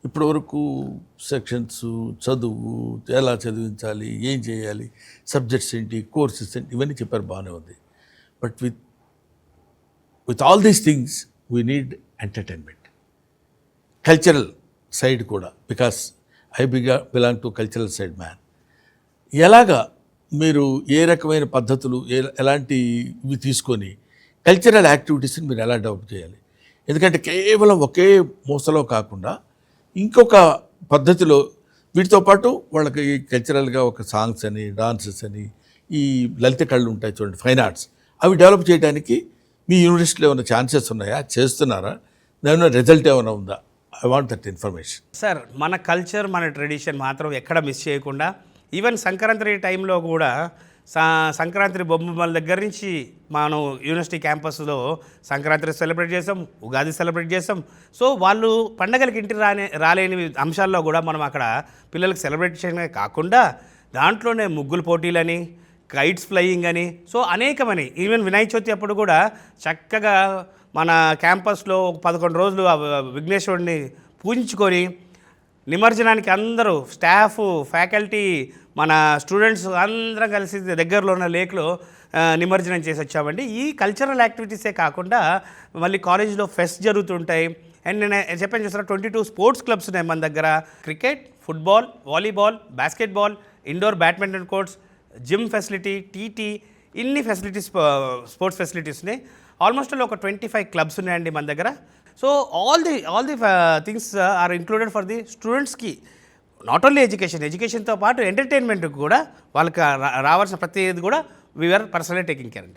ఇప్పటివరకు సెక్షన్స్, చదువు, ఎలా చదివించాలి, ఏం చేయాలి, సబ్జెక్ట్స్ ఏంటి, కోర్సెస్ ఏంటి, ఇవన్నీ చెప్పారు, బాగానే ఉంది. But with all these things we need entertainment, cultural side కూడా, because I belong to cultural side man. ఎలాగా మీరు ఏ రకమైన పద్ధతులు, ఎలాంటి ఇవి తీసుకొని కల్చరల్ యాక్టివిటీస్ని మీరు ఎలా డెవలప్ చేయాలి? ఎందుకంటే కేవలం ఒకే మూసలో కాకుండా ఇంకొక పద్ధతిలో వీటితో పాటు వాళ్ళకి కల్చరల్గా ఒక సాంగ్స్ అని, డాన్సెస్ అని, ఈ లలిత కళలు ఉంటాయి చూడండి, ఫైన్ ఆర్ట్స్, అవి డెవలప్ చేయడానికి మీ యూనివర్సిటీలో ఏమైనా ఛాన్సెస్ ఉన్నాయా? చేస్తున్నారా? దాని రిజల్ట్ ఏమైనా ఉందా? I want that information. Sir, మన కల్చర్, మన ట్రెడిషన్ మాత్రం ఎక్కడ మిస్ చేయకుండా, ఈవెన్ సంక్రాంతి టైంలో కూడా సంక్రాంతి బొమ్మల దగ్గర నుంచి మనం యూనివర్సిటీ క్యాంపస్లో సంక్రాంతి సెలబ్రేట్ చేస్తాం, ఉగాది సెలబ్రేట్ చేస్తాం. సో వాళ్ళు పండగలకి ఇంటికి రాలేని అంశాల్లో కూడా మనం అక్కడ పిల్లలకి సెలబ్రేషన్ కాకుండా దాంట్లోనే ముగ్గులు పోటీలని, కైట్స్ ఫ్లయింగ్ అని, సో అనేకమని, ఈవెన్ వినాయక చవితి అప్పుడు కూడా చక్కగా మన క్యాంపస్లో 11 రోజులు విఘ్నేశ్వరుడిని పూజించుకొని నిమజ్జనానికి అందరూ స్టాఫ్, ఫ్యాకల్టీ, మన స్టూడెంట్స్ అందరం కలిసి దగ్గరలో ఉన్న లేక్లో నిమజ్జనం చేసి వచ్చామండి. ఈ కల్చరల్ యాక్టివిటీసే కాకుండా మళ్ళీ కాలేజీలో ఫెస్ట్ జరుగుతుంటాయి. అండ్ నేను చెప్పాను చూసారా, 22 స్పోర్ట్స్ క్లబ్స్ ఉన్నాయి మన దగ్గర. Cricket, football, volleyball, basketball, indoor badminton courts, gym facility, TT, ఇన్ని ఫెసిలిటీస్, స్పోర్ట్స్ ఫెసిలిటీస్ ఉన్నాయి. ఆల్మోస్ట్ ఒక 25 క్లబ్స్ ఉన్నాయండి మన దగ్గర. So all the things are included for the స్టూడెంట్స్కి. నాట్ ఓన్లీ ఎడ్యుకేషన్తో పాటు ఎంటర్టైన్మెంట్కి కూడా వాళ్ళకి రావాల్సిన ప్రతిదీ కూడా వీఆర్ పర్సనలీ టేకింగ్ కేర్ అండి.